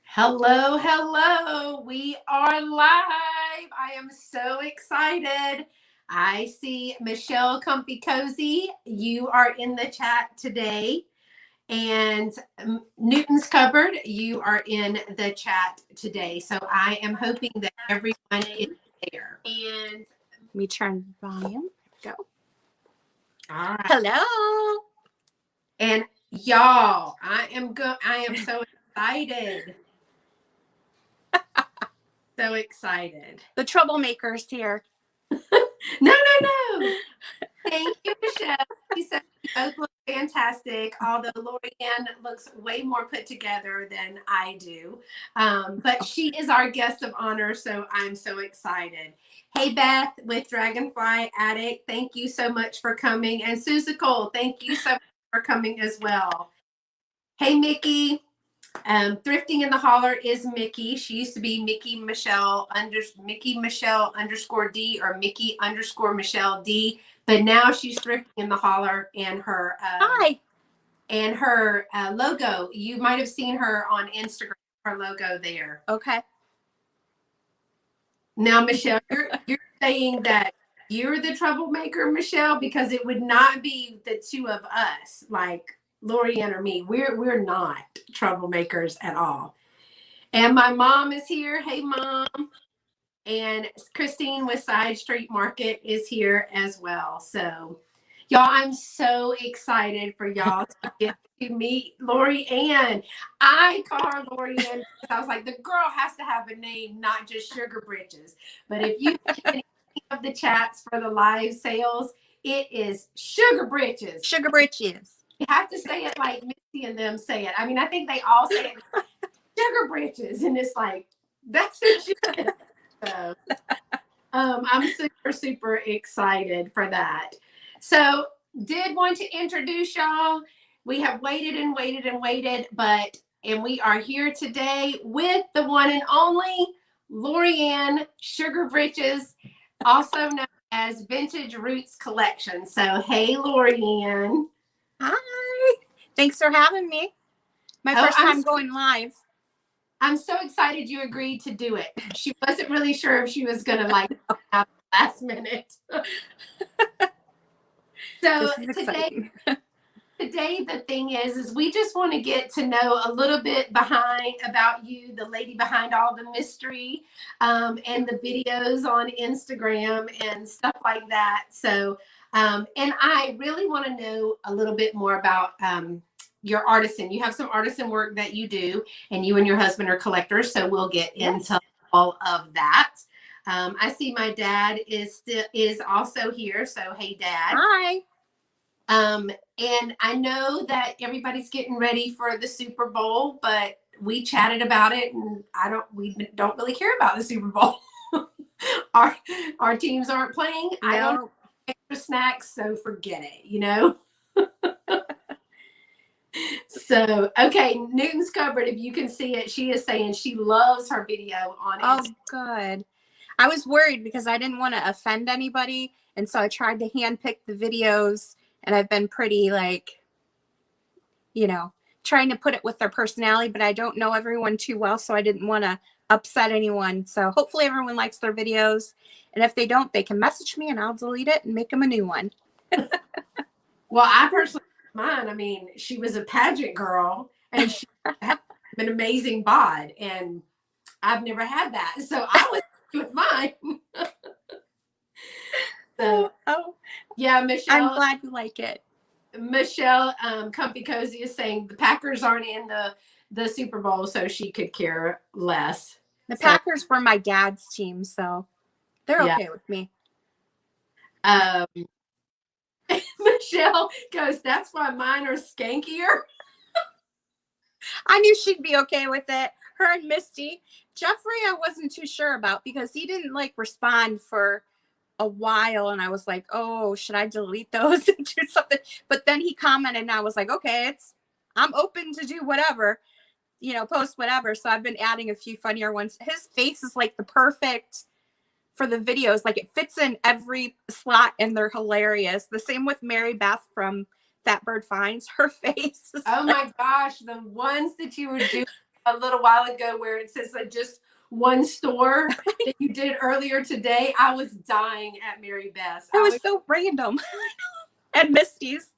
Hello, hello. We are live. I am so excited. I see Michelle Comfy Cozy. You are in the chat today. And Newton's Cupboard, you are in the chat today. So I am hoping that everyone is there. And let me turn the volume. Go. All right. Hello. And y'all, I am so excited. So excited. The troublemakers here. No. Thank you, Michelle. She said you both look fantastic, although Loriann looks way more put together than I do. But she is our guest of honor, so I'm so excited. Hey, Beth with Dragonfly Addict, thank you so much for coming. And Susical, thank you so much for coming as well. Hey, Mickey. Thrifting in the Holler is Mickey. She used to be Mickey Michelle _D or Mickey _Michelle D. But now she's Thrifting in the Holler, and her Hi. And her logo. You might have seen her on Instagram. Her logo there. Okay. Now, Michelle, you're saying that you're the troublemaker, Michelle, because it would not be the two of us, like Loriann or me. We're not troublemakers at all. And my mom is here. Hey, Mom. And Christine with Side Street Market is here as well. So, y'all, I'm so excited for y'all to get to meet Loriann. I call her Loriann because I was like, the girl has to have a name, not just Sugar Britches. But if you look at any of the chats for the live sales, it is Sugar Britches. Sugar Britches. You have to say it like Missy and them say it. I mean, I think they all say it, Sugar Britches. And it's like, that's what she is. So I'm super excited for that. So did want to introduce y'all. We have waited and waited, and we are here today with the one and only Loriann Sugar Britches, also known as Vintage Roots Collection. So hey, Loriann. Hi. Thanks for having me. My first time going live. I'm so excited you agreed to do it. She wasn't really sure if she was going to like at the last minute. So today the thing is we just want to get to know a little bit about you, the lady behind all the mystery, and the videos on Instagram and stuff like that. So, and I really want to know a little bit more about your artisan. You have some artisan work that you do, and you and your husband are collectors. So we'll get into all of that. I see my dad is also here. So hey, Dad. Hi. And I know that everybody's getting ready for the Super Bowl, but we chatted about it, and we don't really care about the Super Bowl. our teams aren't playing. No. I don't have extra snacks, so forget it, you know. So, okay, Newton's Cupboard, if you can see it, she is saying she loves her video on Instagram. Oh, good. I was worried because I didn't want to offend anybody, and so I tried to handpick the videos, and I've been pretty, like, you know, trying to put it with their personality, but I don't know everyone too well, so I didn't want to upset anyone. So hopefully everyone likes their videos, and if they don't, they can message me, and I'll delete it and make them a new one. Well, I personally mine. I mean, she was a pageant girl, and she had an amazing bod, and I've never had that, so I was with mine. So, yeah, Michelle. I'm glad you like it. Michelle, Comfy Cozy is saying the Packers aren't in the Super Bowl, so she could care less. The Packers were my dad's team, so they're okay with me. Michelle goes, that's why mine are skankier. I knew she'd be okay with it. Her and Misty. Jeffrey, I wasn't too sure about because he didn't like respond for a while, and I was like, oh, should I delete those and do something? But then he commented, and I was like, okay, I'm open to do whatever, you know, post whatever. So I've been adding a few funnier ones. His face is like the perfect for the videos. Like it fits in every slot, and they're hilarious. The same with Mary Beth from That Bird Finds. Her face. Oh my gosh, the ones that you were doing a little while ago where it says just one store that you did earlier today. I was dying at Mary Beth's. It was so random. And Misty's.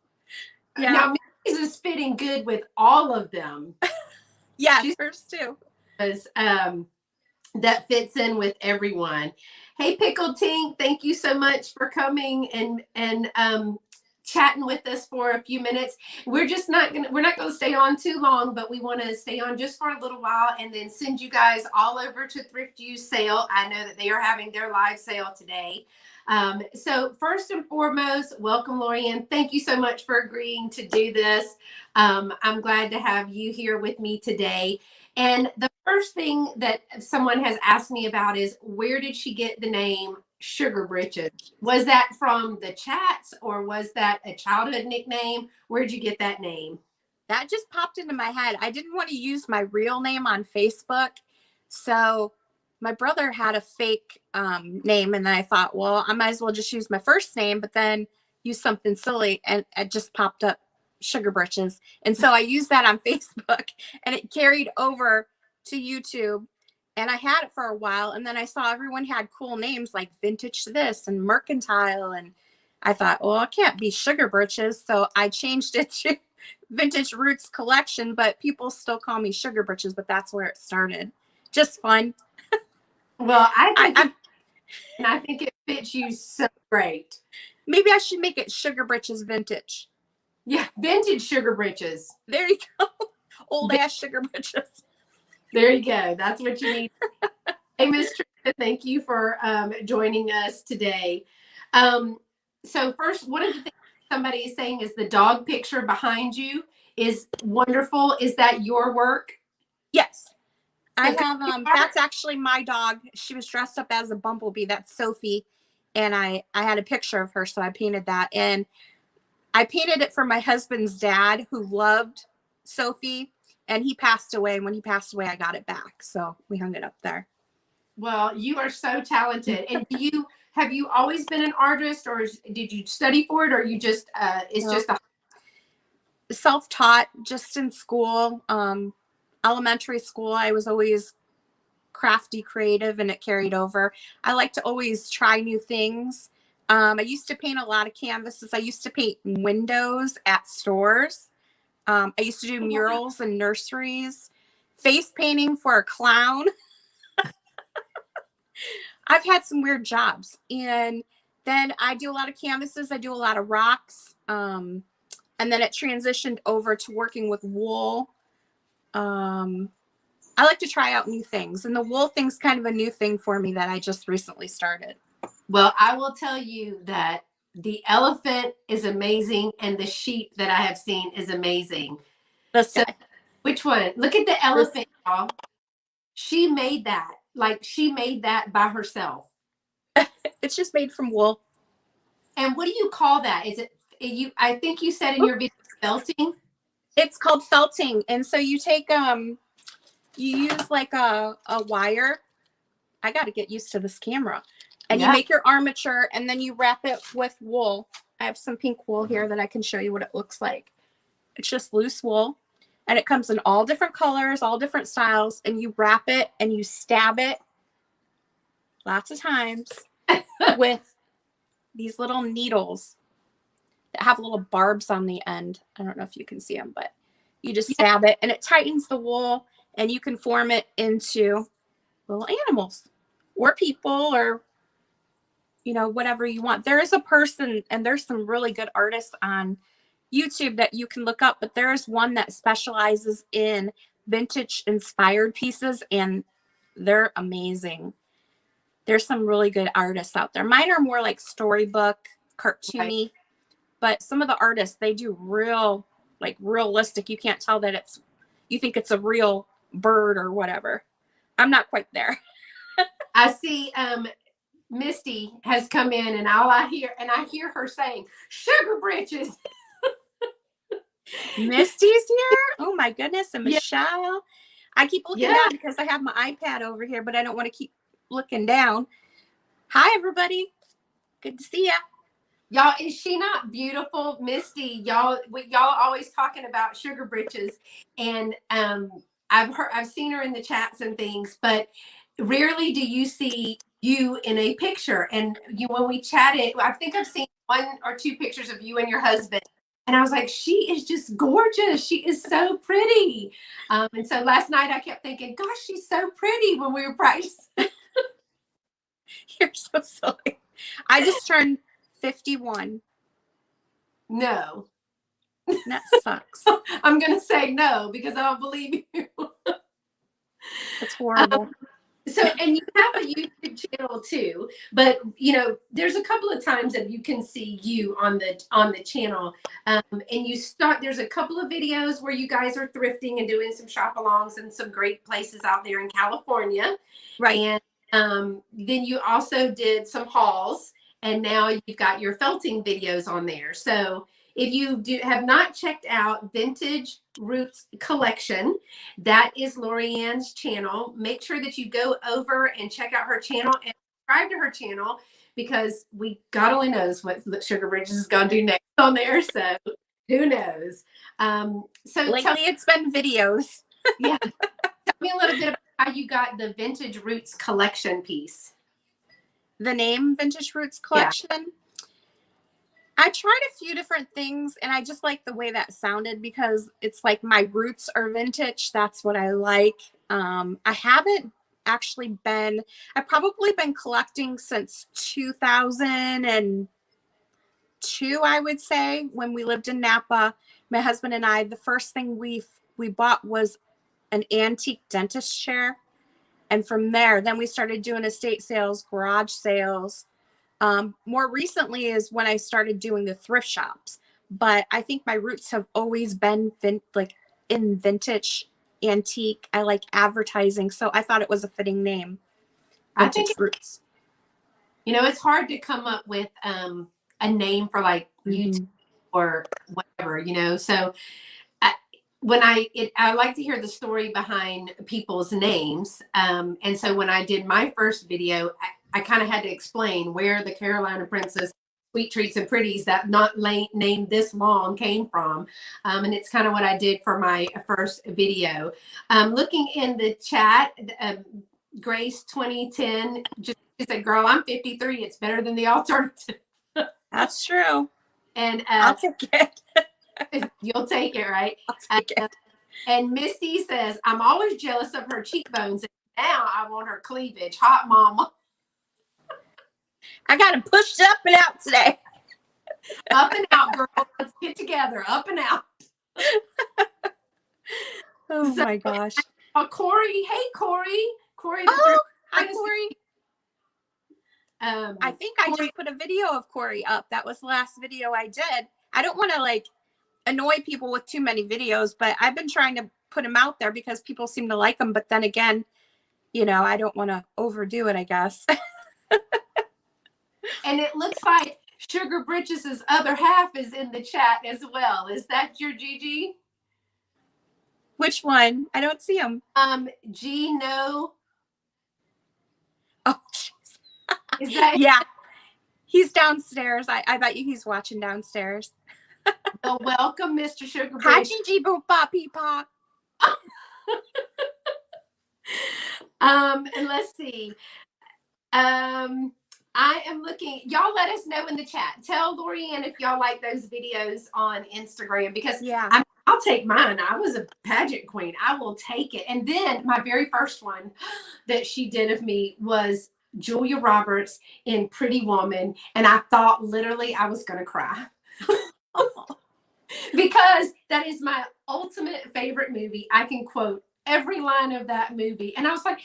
Yeah. Now Misty's is fitting good with all of them. Yes, hers too. That fits in with everyone. Hey, Pickle Tink, thank you so much for coming and chatting with us for a few minutes. We're not gonna stay on too long, but we want to stay on just for a little while and then send you guys all over to Thrift Use sale. I know that they are having their live sale today. So first and foremost, welcome, Loriann. Thank you so much for agreeing to do this. I'm glad to have you here with me today. And the first thing that someone has asked me about is, where did she get the name Sugar Britches? Was that from the chats or was that a childhood nickname? Where'd you get that name? That just popped into my head. I didn't want to use my real name on Facebook. So my brother had a fake name, and then I thought, well, I might as well just use my first name, but then use something silly, and it just popped up Sugar Britches. And so I used that on Facebook, and it carried over to YouTube, and I had it for a while, and then I saw everyone had cool names like Vintage This and Mercantile, and I thought, well, it can't be Sugar Britches, so I changed it to Vintage Roots Collection, but people still call me Sugar Britches, but that's where it started. Just fun. Well, I think it fits you so great. Maybe I should make it Sugar Britches Vintage. Yeah, Vintage Sugar Britches. There you go. Old ass Sugar Britches. There you go. That's what you need. Hey, Miss Trisha, thank you for joining us today. So first, one of the things somebody is saying is the dog picture behind you is wonderful. Is that your work? Yes. I have, that's actually my dog. She was dressed up as a bumblebee. That's Sophie. And I had a picture of her, so I painted that. And I painted it for my husband's dad, who loved Sophie, and he passed away. And when he passed away, I got it back. So we hung it up there. Well, you are so talented. And have you always been an artist, or did you study for it, or you just, just a self-taught, just in school, elementary school. I was always crafty, creative, and it carried over. I like to always try new things. I used to paint a lot of canvases. I used to paint windows at stores. I used to do murals in nurseries, face painting for a clown. I've had some weird jobs. And then I do a lot of canvases. I do a lot of rocks. And then it transitioned over to working with wool. I like to try out new things, and the wool thing's kind of a new thing for me that I just recently started. Well, I will tell you that the elephant is amazing, and the sheep that I have seen is amazing. Which one? Look at the elephant, y'all. She made that. Like, she made that by herself. It's just made from wool. And what do you call that? Is it you? I think you said in your video felting. It's called felting, and so you take you use like a wire. I got to get used to this camera. And you make your armature, and then you wrap it with wool. I have some pink wool here that I can show you what it looks like. It's just loose wool, and it comes in all different colors, all different styles, and you wrap it and you stab it lots of times with these little needles that have little barbs on the end. I don't know if you can see them, but you just stab it, and it tightens the wool, and you can form it into little animals or people, or whatever you want. There is a person, and there's some really good artists on YouTube that you can look up, but there is one that specializes in vintage inspired pieces, and they're amazing. There's some really good artists out there. Mine are more like storybook, cartoony, but some of the artists, they do real, like realistic. You can't tell that you think it's a real bird or whatever. I'm not quite there. I see Misty has come in, and I hear her saying, Sugar Britches. Misty's here? Oh my goodness. And Michelle. I keep looking down because I have my iPad over here, but I don't want to keep looking down. Hi, everybody. Good to see ya. Y'all, is she not beautiful? Misty, y'all always talking about Sugar Britches. And I I've seen her in the chats and things, but rarely do you see you in a picture. And when we chatted, I think I've seen 1 or 2 pictures of you and your husband. And I was like, she is just gorgeous. She is so pretty. And so last night I kept thinking, gosh, she's so pretty when we were practicing. You're so silly. I just turned 51. No. That sucks. I'm going to say no because I don't believe you. It's horrible. So, and you have a YouTube channel too, but there's a couple of times that you can see you on the channel, and there's a couple of videos where you guys are thrifting and doing some shop alongs and some great places out there in California, right? And then you also did some hauls, and now you've got your felting videos on there. So if you have not checked out Vintage Roots Collection, that is Loriann's channel. Make sure that you go over and check out her channel and subscribe to her channel, because God only knows what Sugar Britches is going to do next on there. So who knows? So lately it's been videos. Yeah. Tell me a little bit about how you got the Vintage Roots Collection piece. The name Vintage Roots Collection? Yeah. I tried a few different things, and I just like the way that sounded because it's like my roots are vintage. That's what I like. I haven't actually I've probably been collecting since 2002, I would say, when we lived in Napa. My husband and I, the first thing we bought was an antique dentist chair. And from there, then we started doing estate sales, garage sales. More recently is when I started doing the thrift shops, but I think my roots have always been in vintage, antique. I like advertising, so I thought it was a fitting name. Vintage I think Roots. It's hard to come up with a name for like YouTube or whatever, So I like to hear the story behind people's names, and so when I did my first video, I kind of had to explain where the Carolina Princess Sweet Treats and Pretties, that not named this long, came from. And it's kind of what I did for my first video. Looking in the chat, Grace 2010 just said, girl, I'm 53. It's better than the alternative. That's true. And I'll take it. You'll take it, right? I'll take it. And Misty says, I'm always jealous of her cheekbones. And now I want her cleavage. Hot mama. I got him pushed up and out today. Up and out, girl. Let's get together. Up and out. Oh my gosh. Corey. Hey, Corey. Corey. Oh, hi, Corey. I think I just put a video of Corey up. That was the last video I did. I don't want to annoy people with too many videos, but I've been trying to put them out there because people seem to like them. But then again, I don't want to overdo it, I guess. And it looks like Sugar Britches' other half is in the chat as well. Is that your Gigi? Which one? I don't see him. Gino. Oh, jeez. Is that? Yeah. He's downstairs. I bet you he's watching downstairs. Well, welcome, Mr. Sugar Britches. Hi, Gigi Boop Bop Peepop. And let's see. I am looking. Y'all let us know in the chat. Tell Loriann if y'all like those videos on Instagram, because I'll take mine. I was a pageant queen. I will take it. And then my very first one that she did of me was Julia Roberts in Pretty Woman. And I thought literally I was going to cry. Because that is my ultimate favorite movie. I can quote every line of that movie. And I was like,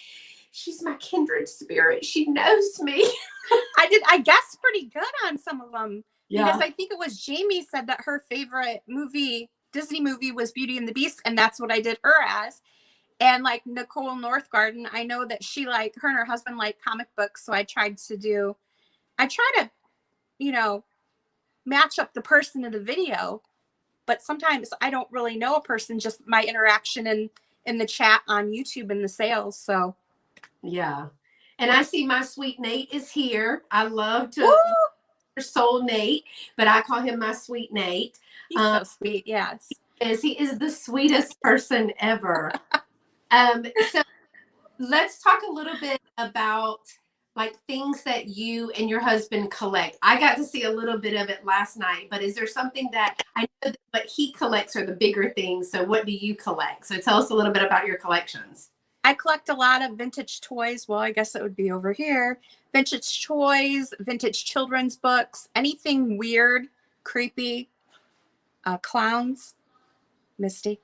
she's my kindred spirit. She knows me. I guessed pretty good on some of them. Yeah. Because I think it was Jamie said that her favorite Disney movie was Beauty and the Beast. And that's what I did her as. And Nicole Northgarden, I know that she her and her husband comic books. So I try to match up the person in the video. But sometimes I don't really know a person, just my interaction in the chat on YouTube and the sales. So yeah. And I see my sweet Nate is here. I love to soul Nate, but I call him my sweet Nate. He's so sweet. Yes. He is the sweetest person ever. So let's talk a little bit about like things that you and your husband collect. I got to see a little bit of it last night, but is there something that I know that what he collects are the bigger things? So what do you collect? So tell us a little bit about your collections. I collect a lot of vintage toys. Well, I guess it would be over here. Vintage toys, vintage children's books, anything weird, creepy, clowns, Misty.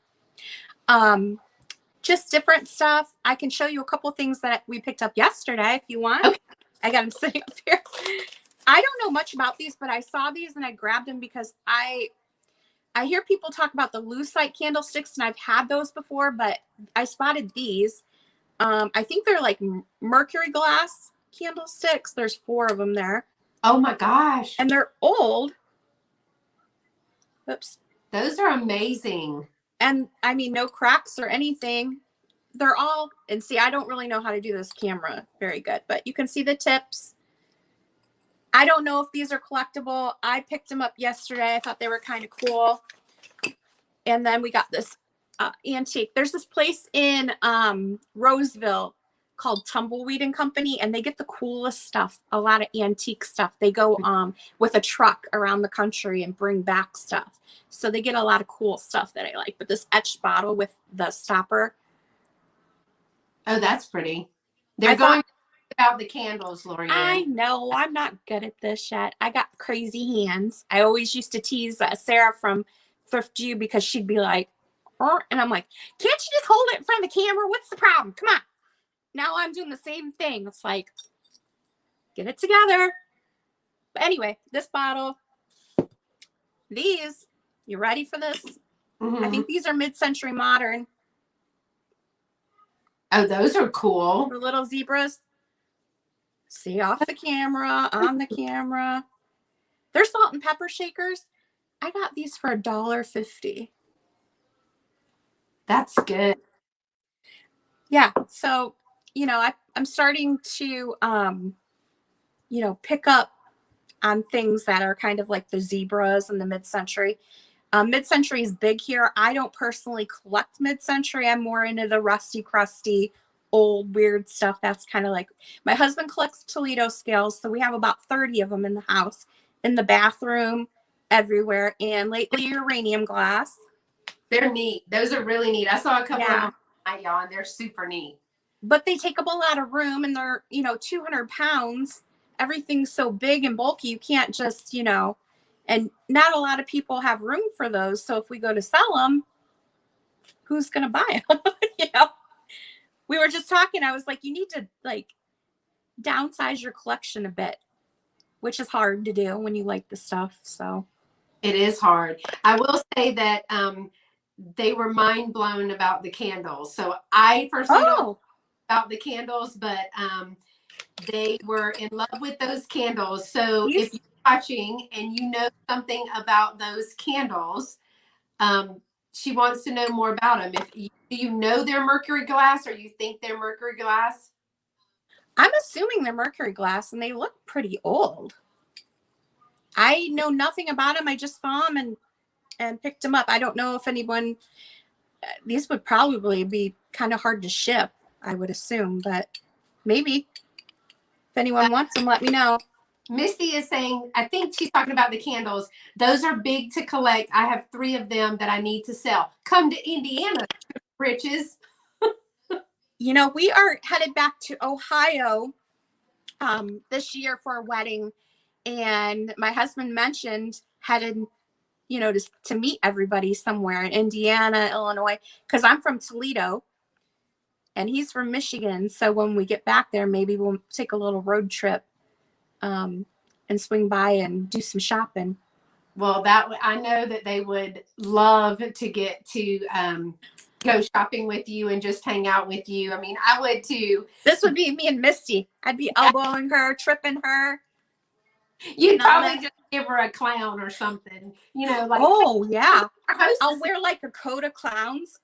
Just different stuff. I can show you a couple things that we picked up yesterday if you want. Okay. I got them sitting up here. I don't know much about these, but I saw these and I grabbed them because I hear people talk about the lucite candlesticks, and I've had those before, but I spotted these. I think they're like mercury glass candlesticks. There's 4 of them there. Oh my gosh. And they're old. Oops. Those are amazing. And I mean, no cracks or anything. They're all, and see, I don't really know how to do this camera very good, but you can see the tips. I don't know if these are collectible. I picked them up yesterday. I thought they were kind of cool. And then we got this antique. There's this place in Roseville called Tumbleweed and Company, and they get the coolest stuff, a lot of antique stuff. They go with a truck around the country and bring back stuff. So they get a lot of cool stuff that I like. But this etched bottle with the stopper. Oh, that's pretty. They're going about the candles, Loriann. I know. I'm not good at this yet. I got crazy hands. I always used to tease Sarah from Thrift You because she'd be like, and I'm like, can't you just hold it in front of the camera? What's the problem? Come on. Now I'm doing the same thing. It's like, get it together. But anyway, this bottle, these, you ready for this? Mm-hmm. I think these are mid-century modern. Oh, those are cool. The little zebras. See, off the camera, on the camera. They're salt and pepper shakers. I got these for $1.50. That's good. Yeah. So, I'm starting to, pick up on things that are kind of like the zebras and the mid-century. Mid-century is big here. I don't personally collect mid-century. I'm more into the rusty, crusty, old, weird stuff. That's kind of like, my husband collects Toledo scales. So we have about 30 of them in the house, in the bathroom, everywhere. And lately, uranium glass. They're neat. Those are really neat. I saw a couple of them tonight, y'all, and they're super neat. But they take up a lot of room, and they're, 200 pounds. Everything's so big and bulky. You can't just, and not a lot of people have room for those. So if we go to sell them, who's going to buy them? We were just talking. I was like, you need to like downsize your collection a bit, which is hard to do when you like the stuff. So it is hard. I will say that they were mind blown about the candles. So I personally don't know about the candles, but they were in love with those candles. So if you're watching and you know something about those candles, she wants to know more about them. Do you know they're mercury glass, or you think they're mercury glass? I'm assuming they're mercury glass, and they look pretty old. I know nothing about them. I just saw them and picked them up. I don't know if anyone, these would probably be kind of hard to ship, I would assume, but maybe if anyone wants them, let me know. Misty is saying, I think she's talking about the candles. Those are big to collect. I have 3 of them that I need to sell. Come to Indiana, Britches. We are headed back to Ohio this year for a wedding. And my husband mentioned headed, to meet everybody somewhere in Indiana, Illinois, because I'm from Toledo and he's from Michigan. So when we get back there, maybe we'll take a little road trip and swing by and do some shopping. Well, I know that they would love to get to go shopping with you and just hang out with you. I mean, I would too. This would be me and Misty. I'd be elbowing her, tripping her. You'd probably just give her a clown or something, like. Oh, yeah. I'll wear like a coat of clowns.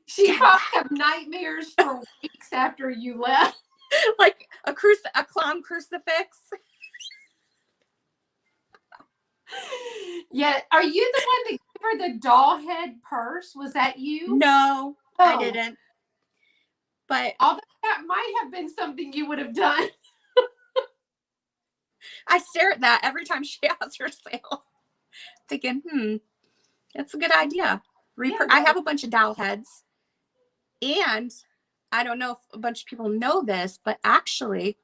She'd probably have nightmares for weeks after you left. Like a clown crucifix. Yeah. Are you the one that gave for the doll head purse? Was that you? No, I didn't. But although that might have been something you would have done. I stare at that every time she has her sale, thinking, that's a good idea. I have a bunch of doll heads, and I don't know if a bunch of people know this, but actually,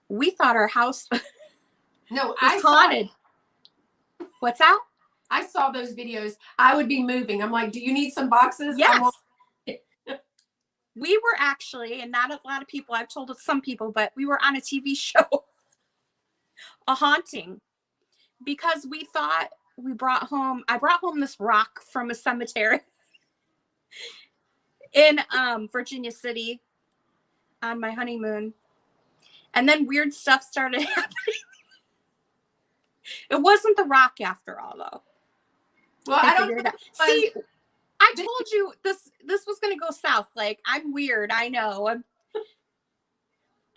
we thought our house was haunted. What's that? I saw those videos. I would be moving. I'm like, do you need some boxes? Yes. We were actually, and not a lot of people, I've told some people, but we were on a TV show, A Haunting, because we thought I brought home this rock from a cemetery in Virginia City on my honeymoon. And then weird stuff started happening. It wasn't the rock after all, though. Well, I don't know. See, I told you this was going to go south. Like, I'm weird. I know. I'm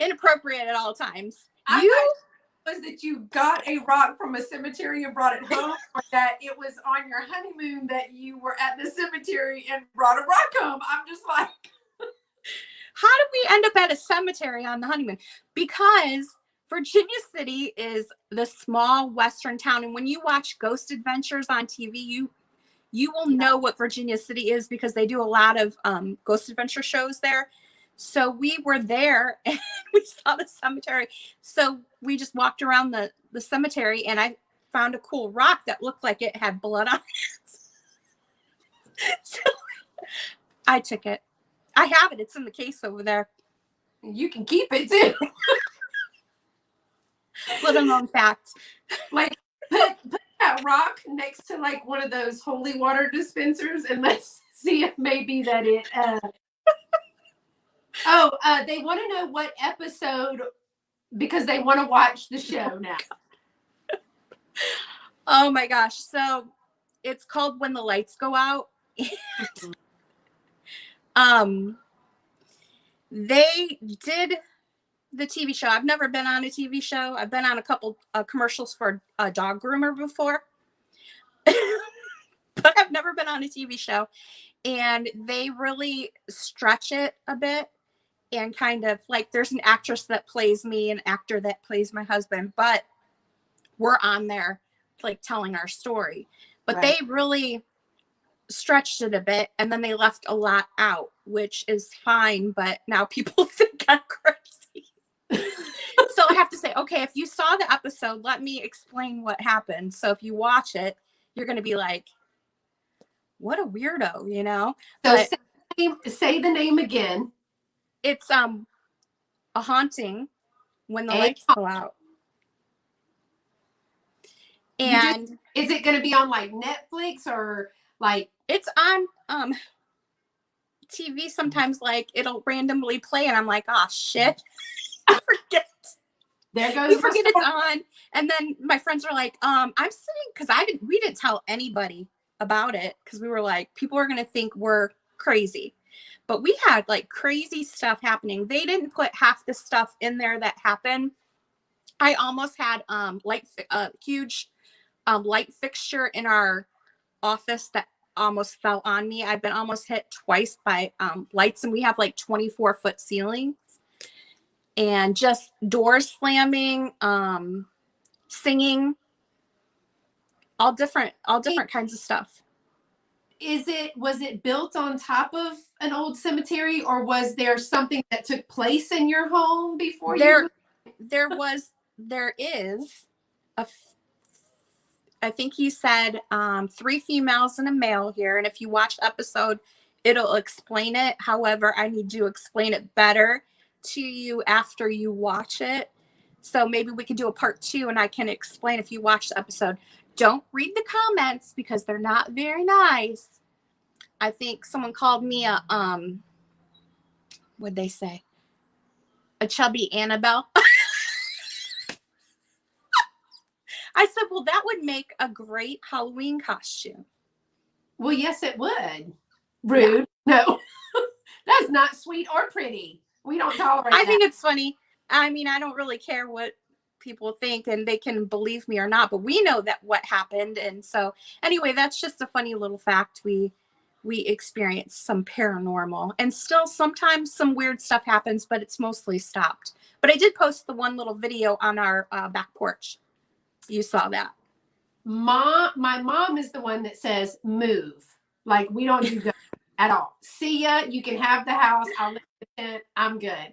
inappropriate at all times. Was that you got a rock from a cemetery and brought it home, or that it was on your honeymoon that you were at the cemetery and brought a rock home? I'm just like, how did we end up at a cemetery on the honeymoon? Because Virginia City is the small western town, and when you watch Ghost Adventures on TV, you will know what Virginia City is, because they do a lot of Ghost Adventure shows there. So we were there and we saw the cemetery. So we just walked around the cemetery, and I found a cool rock that looked like it had blood on it. So I took it. I have it. It's in the case over there. You can keep it too. Little known fact. Like, put that rock next to like one of those holy water dispensers, and let's see if maybe that it they want to know what episode, because they want to watch the show now. Oh my gosh. So it's called When the Lights Go Out. They did the TV show. I've never been on a TV show. I've been on a couple commercials for a dog groomer before, but I've never been on a TV show. And they really stretch it a bit, and kind of like, there's an actress that plays me, an actor that plays my husband, but we're on there like telling our story. But They really stretched it a bit, and then they left a lot out, which is fine, but now people think I'm crazy. So I have to say, okay, if you saw the episode, let me explain what happened. So if you watch it, you're going to be like, what a weirdo, you know? So say the name again. It's A Haunting, When the Lights Go Out. And is it going to be on like Netflix, or like? It's on TV sometimes. Like, it'll randomly play, and I'm like, oh shit, I forget. There goes. You forget it's on, and then my friends are like, I'm sitting, because we didn't tell anybody about it, because we were like, people are gonna think we're crazy. But we had like crazy stuff happening. They didn't put half the stuff in there that happened. I almost had huge light fixture in our office that almost fell on me. I've been almost hit twice by lights, and we have like 24-foot ceilings, and just doors slamming, singing, all different kinds of stuff. Was it built on top of an old cemetery, or was there something that took place in your home before there is I think he said 3 females and a male here, and if you watch the episode, it'll explain it. However, I need to explain it better to you after you watch it. So maybe we can do a part 2, and I can explain if you watch the episode. Don't read the comments, because they're not very nice. I think someone called me a what'd they say? A chubby Annabelle. I said, well, that would make a great Halloween costume. Well, yes, it would. Rude. Yeah. No, that's not sweet or pretty. We don't tolerate I think it's funny. I mean, I don't really care what people think, and they can believe me or not, but we know that what happened. And so anyway, that's just a funny little fact. We experience some paranormal, and still sometimes some weird stuff happens, but it's mostly stopped. But I did post the one little video on our back porch. You saw that. My mom is the one that says move. Like, we don't do good at all. See ya. You can have the house. I'll live in the tent. I'm good.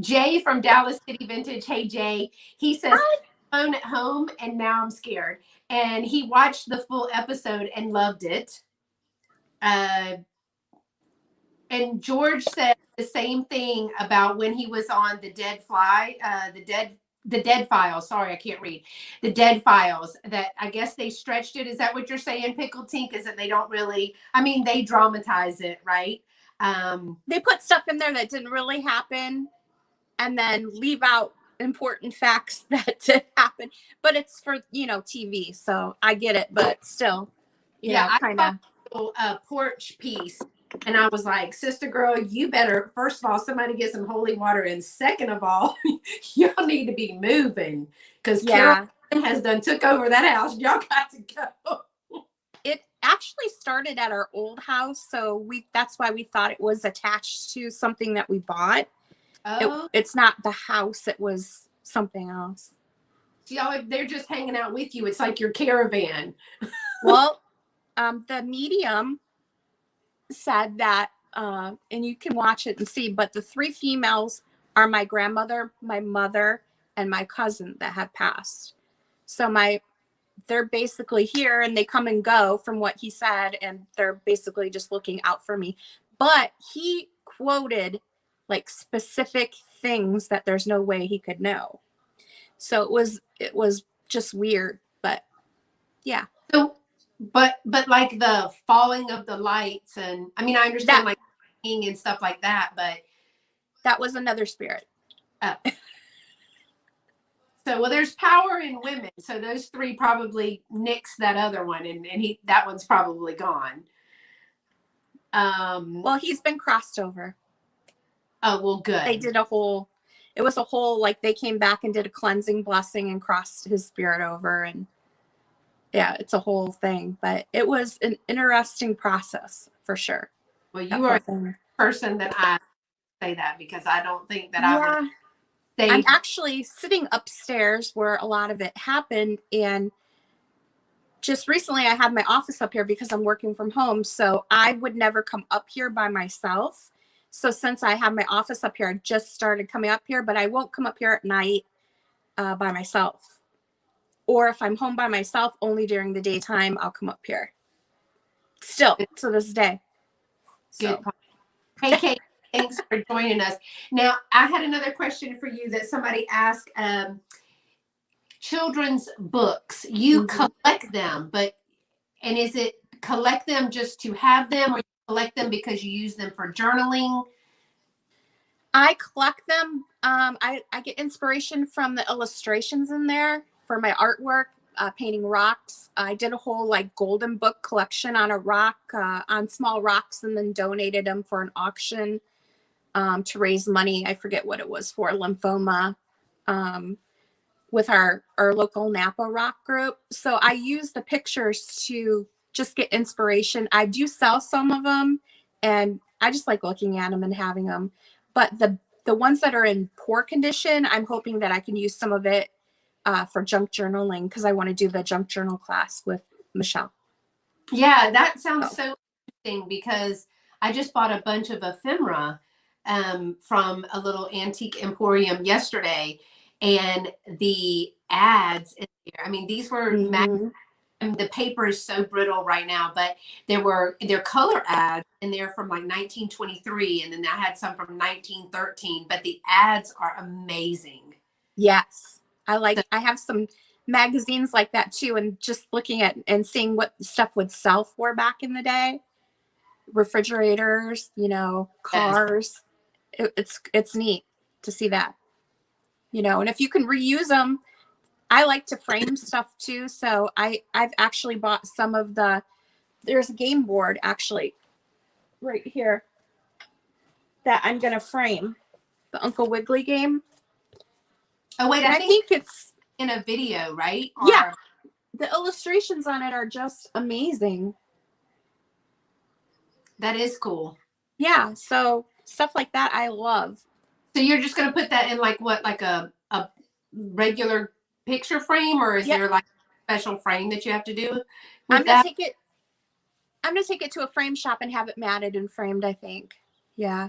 Jay from Dallas City Vintage. Hey, Jay. He says, phone at home, and now I'm scared. And he watched the full episode and loved it. And George said the same thing about when he was on the Dead Files. Sorry, I can't read. The Dead Files, that I guess they stretched it. Is that what you're saying, Pickle Tink? Is that they don't really, I mean, they dramatize it, right? They put stuff in there that didn't really happen and then leave out important facts that did happen. But it's for, TV. So I get it, but still, kind of. A porch piece. And I was like, sister girl, you better, first of all, somebody get some holy water. And second of all, y'all need to be moving, because Carol has done took over that house. Y'all got to go. It actually started at our old house. So that's why we thought it was attached to something that we bought. Oh. It's not the house. It was something else. Y'all, they're just hanging out with you. It's like your caravan. Well, the medium said that, and you can watch it and see, but the 3 females are my grandmother, my mother, and my cousin that have passed. So they're basically here, and they come and go from what he said, and they're basically just looking out for me. But he quoted like specific things that there's no way he could know. So it was just weird, but yeah. So But like the falling of the lights, and I mean, I understand like and stuff like that, but that was another spirit. So, well, there's power in women. So those 3 probably nixed that other one, and that one's probably gone. Well, he's been crossed over. Oh, well, good. They did it was a whole, like, they came back and did a cleansing blessing and crossed his spirit over, and yeah, it's a whole thing, but it was an interesting process for sure. Well, you are the person that I say that, because I don't think that I would say. I'm actually sitting upstairs where a lot of it happened, and just recently I had my office up here because I'm working from home, so I would never come up here by myself. So since I have my office up here, I just started coming up here, but I won't come up here at night by myself. Or if I'm home by myself, only during the daytime, I'll come up here. Still, to this day. Good. So. Hey, Kate, thanks for joining us. Now, I had another question for you that somebody asked. Children's books, you collect them, and is it collect them just to have them, or you collect them because you use them for journaling? I collect them. I get inspiration from the illustrations in there for my artwork, painting rocks. I did a whole like golden book collection on a rock, on small rocks, and then donated them for an auction to raise money. I forget what it was for, lymphoma, with our local Napa rock group. So I use the pictures to just get inspiration. I do sell some of them, and I just like looking at them and having them. But the ones that are in poor condition, I'm hoping that I can use some of it for junk journaling, because I want to do the junk journal class with Michelle. Yeah, that sounds so interesting, because I just bought a bunch of ephemera from a little antique emporium yesterday, and the ads in there, I mean, these were the paper is so brittle right now, but they're color ads, and they're from like 1923, and then I had some from 1913, but the ads are amazing. Yes. I have some magazines like that too, and just looking at and seeing what stuff would sell for back in the day. Refrigerators, cars. It's neat to see that. And if you can reuse them, I like to frame stuff too. So I've actually bought some of there's a game board actually right here that I'm going to frame, the Uncle Wiggily game. Oh wait, And I I think think it's, in a video, right? yeah, Or the illustrations on it are just amazing. that is cool. Yeah, so stuff like that I love. So you're just gonna put that in like what, like a regular picture frame, or is Yep. there like a special frame that you have to do I'm with gonna that? take it. I'm gonna take it to a frame shop and have it matted and framed, I think. Yeah.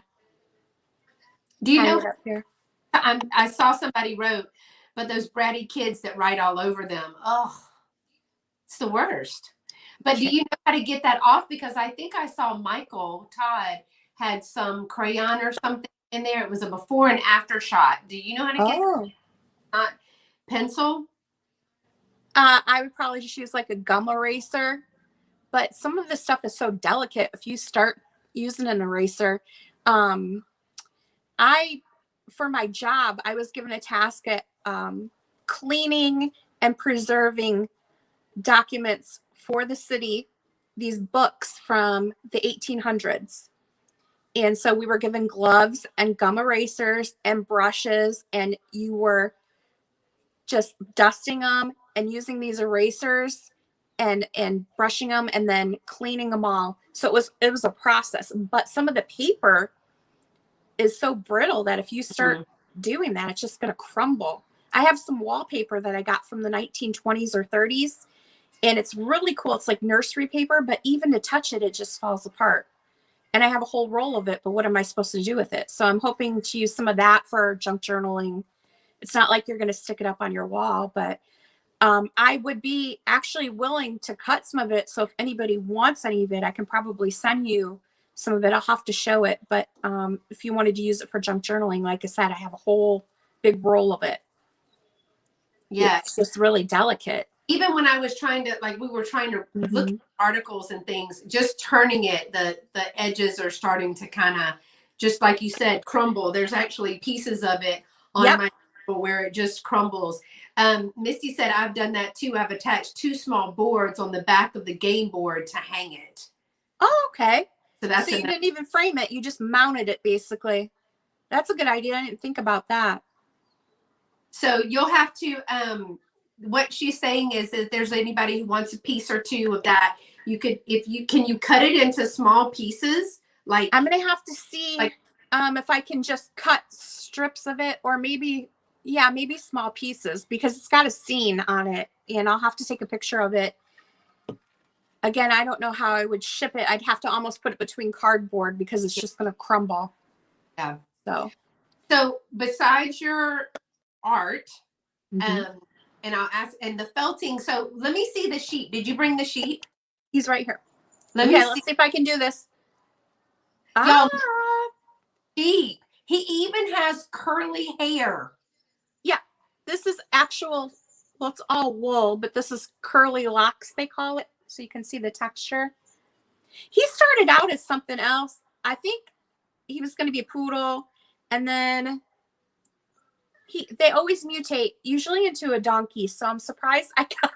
Do you Hang know? it up here. I saw somebody wrote, but those bratty kids that write all over them. Oh, it's the worst. But do you know how to get that off? Because I think I saw Michael Todd had some crayon or something in there. It was a before and after shot. Do you know how to get Oh. not pencil? I would probably just use like a gum eraser, but some of this stuff is so delicate. If you start using an eraser, um, I, for my job, I was given a task at cleaning and preserving documents for the city, these books from the 1800s. And so we were given gloves and gum erasers and brushes, and you were just dusting them and using these erasers and brushing them and then cleaning them all. So it was a process, but some of the paper is so brittle that if you start doing that, it's just going to crumble. I have some wallpaper that I got from the 1920s or 30s, and it's really cool. It's like nursery paper, but even to touch it, it just falls apart. And I have a whole roll of it, but what am I supposed to do with it? So I'm hoping to use some of that for junk journaling. It's not like you're going to stick it up on your wall, but I would be actually willing to cut some of it. So if anybody wants any of it, I can probably send you some of it. I'll have to show it. But if you wanted to use it for junk journaling, like I said, I have a whole big roll of it. Yeah. It's just really delicate. Even when I was trying to, like, we were trying to look at articles and things, just turning it, the edges are starting to kind of, just like you said, crumble. There's actually pieces of it on my table where it just crumbles. Misty said, I've done that too. I've attached 2 small boards on the back of the game board to hang it. Oh, okay. So that's you didn't even frame it. You just mounted it, basically. That's a good idea. I didn't think about that. So you'll have to, what she's saying is that if there's anybody who wants a piece or 2 of that, you could, can you cut it into small pieces? Like, I'm going to have to see if I can just cut strips of it, or maybe small pieces, because it's got a scene on it, and I'll have to take a picture of it. Again, I don't know how I would ship it. I'd have to almost put it between cardboard because it's just going to crumble. Yeah. So besides your art, and I'll ask, and the felting. So let me see the sheet. Did you bring the sheet? He's right here. Let's see if I can do this. Y'all, sheet. He even has curly hair. Yeah, this is actual. Well, it's all wool, but this is curly locks, they call it, so you can see the texture. He started out as something else. I think he was going to be a poodle, and then they always mutate, usually into a donkey. So I'm surprised I got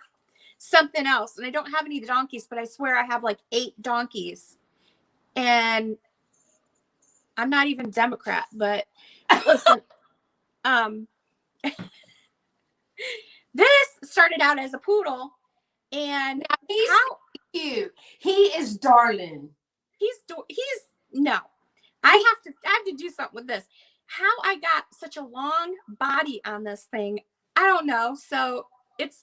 something else. And I don't have any donkeys, but I swear I have like 8 donkeys. And I'm not even Democrat, but listen, this started out as a poodle, and he's cute. He is darling. No, I have to do something with this. How I got such a long body on this thing, I don't know. So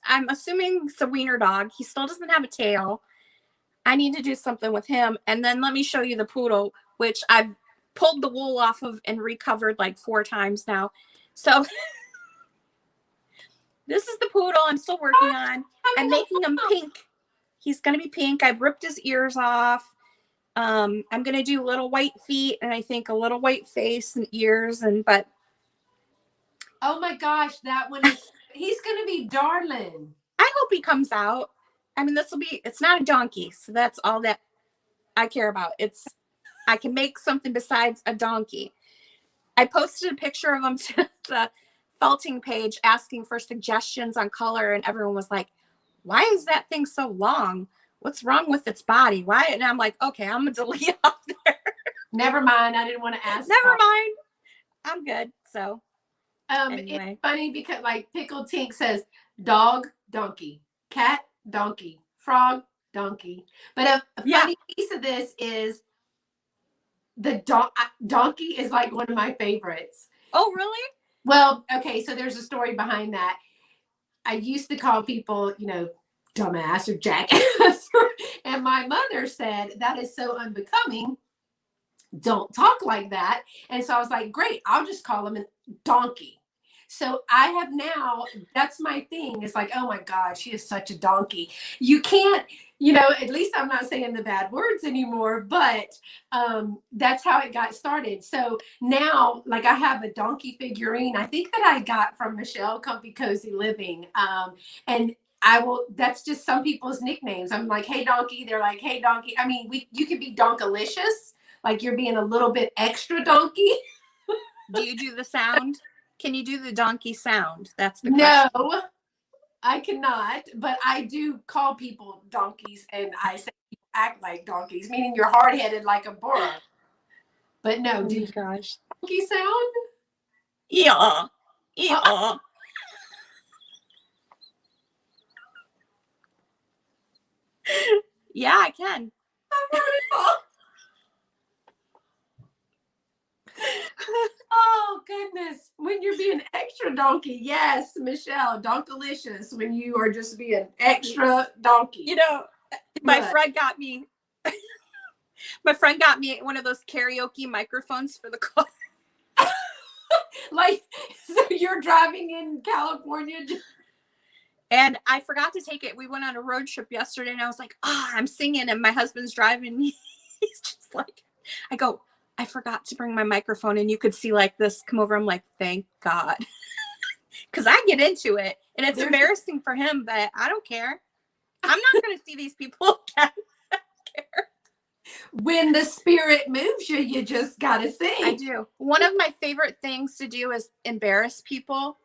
I'm assuming it's a wiener dog. He still doesn't have a tail. I need to do something with him. And then let me show you the poodle, which I've pulled the wool off of and recovered like 4 times now. So this is the poodle I'm still working on. I'm making him pink. He's going to be pink. I've ripped his ears off. I'm going to do little white feet, and I think a little white face and ears, but oh my gosh, that one is, he's going to be darling. I hope he comes out. I mean, it's not a donkey, so that's all that I care about. I can make something besides a donkey. I posted a picture of him to the felting page asking for suggestions on color, and everyone was like, why is that thing so long? What's wrong with its body? Why? And I'm like, okay, I'm going to delete off there. Never mind. I didn't want to ask. Never mind. I'm good. So It's Anyway. funny because like Pickle Tink says dog, donkey, cat, donkey, frog, donkey. But a Yeah. funny piece of this is the donkey is like one of my favorites. Oh, really? Well, okay, so there's a story behind that. I used to call people, you know, dumbass or jackass. And my mother said, that is so unbecoming. Don't talk like that. And so I was like, great, I'll just call him a donkey. So I have now, that's my thing. It's like, oh my God, she is such a donkey. You can't, you know, at least I'm not saying the bad words anymore, but that's how it got started. So now, like I have a donkey figurine, I think that I got from Michelle Comfy Cozy Living. And I will, that's just some people's nicknames. I'm like, hey donkey. They're like, hey donkey. I mean, you could be donkalicious, like you're being a little bit extra donkey. Do you do the sound? Can you do the donkey sound? That's the question. No, I cannot, but I do call people donkeys and I say people act like donkeys, meaning you're hard-headed like a burro. But no, Oh do my you gosh. donkey sound? Yeah. Yeah. Yeah, I can. I've heard it all. Oh goodness, when you're being extra donkey, yes, Michelle, donkalicious. When you are just being extra donkey, You know, my What? friend got me. My friend got me one of those karaoke microphones for the car. Like, so you're driving in California. And I forgot to take it. We went on a road trip yesterday and I was like, I'm singing and my husband's driving. He's just like, I go, I forgot to bring my microphone. And you could see like this come over. I'm like, thank God. Because I get into it and it's embarrassing for him, but I don't care. I'm not going to see these people again. I don't care. When the spirit moves you, you just got to sing. I do. One of my favorite things to do is embarrass people.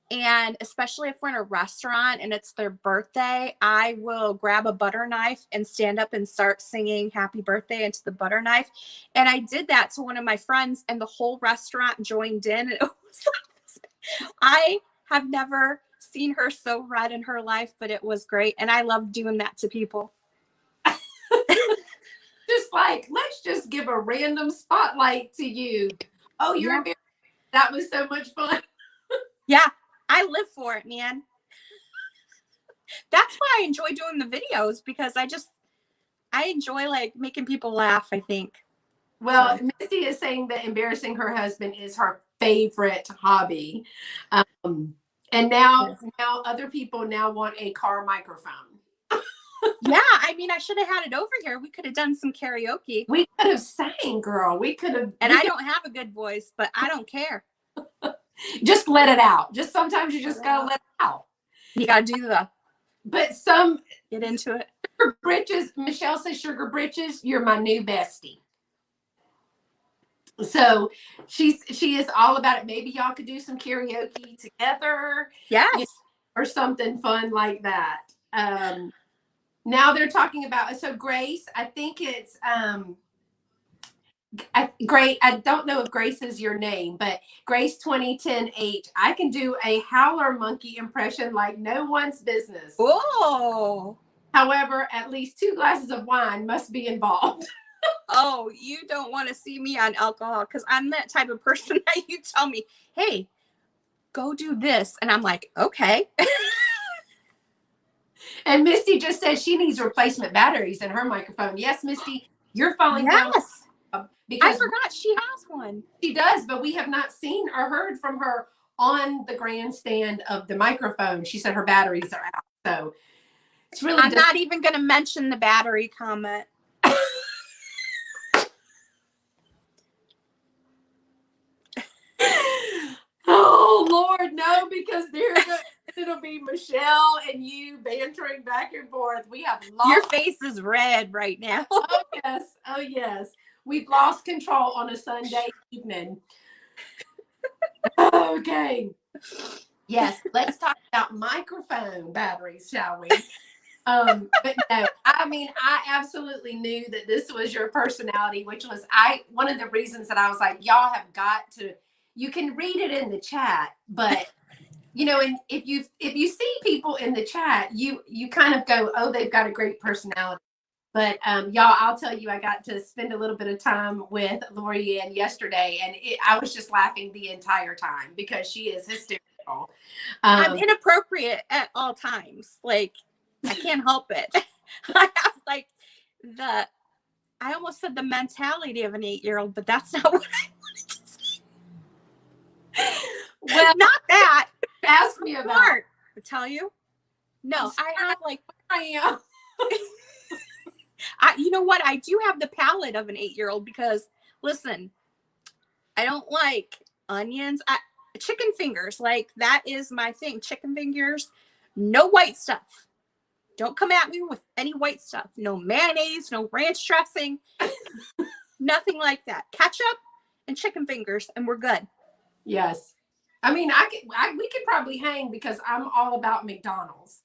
And especially if we're in a restaurant and it's their birthday, I will grab a butter knife and stand up and start singing happy birthday into the butter knife. And I did that to one of my friends and the whole restaurant joined in. And it was like, I have never seen her so red in her life, but it was great. And I love doing that to people. Just like, let's just give a random spotlight to you. Oh, you're that was so much fun. Yeah. I live for it, man. That's why I enjoy doing the videos because I enjoy like making people laugh, I think. Well, so. Misty is saying that embarrassing her husband is her favorite hobby. And now other people now want a car microphone. Yeah, I mean, I should have had it over here. We could have done some karaoke. We could have sang, girl. We could have. And I don't have a good voice, but I don't care. Just let it out. Just sometimes you just gotta let it out. You gotta do the. But some get into it. Sugar Britches. Michelle says, "Sugar Britches, you're my new bestie." So she is all about it. Maybe y'all could do some karaoke together. Yes, you know, or something fun like that. Now they're talking about Grace. I think it's Great. I don't know if Grace is your name, but Grace 2010H. I can do a howler monkey impression like no one's business. Oh. However, at least 2 glasses of wine must be involved. Oh, you don't want to see me on alcohol because I'm that type of person that you tell me, hey, go do this. And I'm like, okay. And Misty just said she needs replacement batteries in her microphone. Yes, Misty, you're falling down. Because I forgot she has one. She does, but we have not seen or heard from her on the grandstand of the microphone. She said her batteries are out. So it's really I'm not even going to mention the battery comment. Oh, Lord, no, because it'll be Michelle and you bantering back and forth. We have lost. Your face is red right now. Oh, yes. Oh, yes. We've lost control on a Sunday evening. Okay. Yes, let's talk about microphone batteries, shall we? But no, I mean, I absolutely knew that this was your personality, which was one of the reasons that I was like, y'all have got to you can read it in the chat, but and if you see people in the chat, you kind of go, oh, they've got a great personality. But y'all, I'll tell you, I got to spend a little bit of time with Loriann yesterday, and I was just laughing the entire time because she is hysterical. I'm inappropriate at all times. Like, I can't help it. I have like I almost said the mentality of an 8-year-old, but that's not what I wanted to say. Well, not that. Ask me about. I tell you. No, I have like. I am. You know what? I do have the palate of an 8-year-old because, listen, I don't like onions. Chicken fingers, like that is my thing. Chicken fingers, no white stuff. Don't come at me with any white stuff. No mayonnaise, no ranch dressing, nothing like that. Ketchup and chicken fingers, and we're good. Yes. I mean, we could probably hang because I'm all about McDonald's.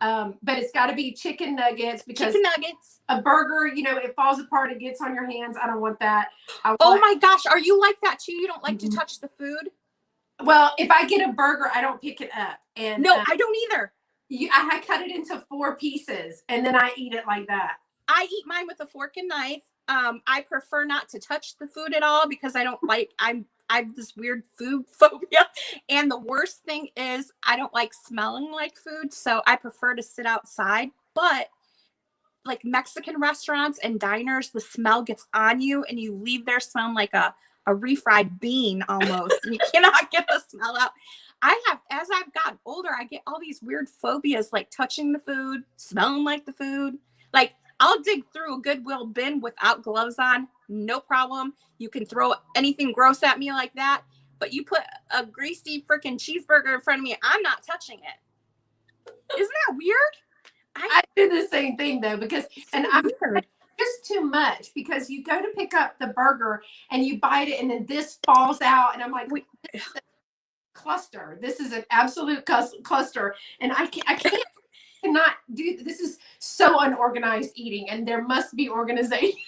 But it's got to be chicken nuggets because a burger, it falls apart, it gets on your hands. I don't want that. Oh my gosh, are you like that too? You don't like to touch the food? Well, if I get a burger, I don't pick it up. And no, I don't either. I cut it into 4 pieces and then I eat it like that. I eat mine with a fork and knife. I prefer not to touch the food at all because I don't like, I have this weird food phobia. And the worst thing is I don't like smelling like food. So I prefer to sit outside. But like Mexican restaurants and diners, the smell gets on you and you leave there smelling like a refried bean almost. And you cannot get the smell out. As I've gotten older, I get all these weird phobias, like touching the food, smelling like the food. Like, I'll dig through a Goodwill bin without gloves on, no problem. You can throw anything gross at me like that, but you put a greasy freaking cheeseburger in front of me, I'm not touching it. Isn't that weird? I do the same thing though, because I'm just too much because you go to pick up the burger and you bite it and then this falls out and I'm like, this is a cluster. This is an absolute cluster, and I cannot do this. Is so unorganized eating, and there must be organization.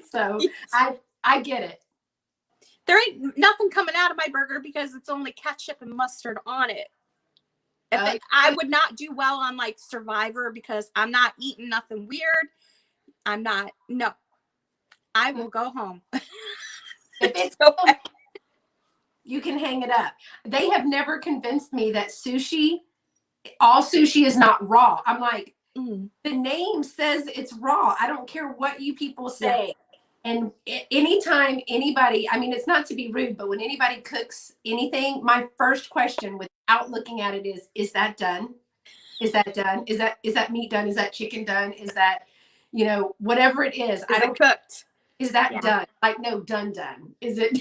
So yes. I get it. There ain't nothing coming out of my burger because it's only ketchup and mustard on it. I would not do well on like Survivor because I'm not eating nothing weird. No. I will go home. If it's you can hang it up. They have never convinced me that all sushi is not raw. I'm like, the name says it's raw. I don't care what you people say. Yeah. And anytime anybody, I mean, it's not to be rude, but when anybody cooks anything, my first question without looking at it is that done? Is that done? Is that meat done? Is that chicken done? Is that, whatever it is, I don't cooked. Is that done? Like, no, done. Is it?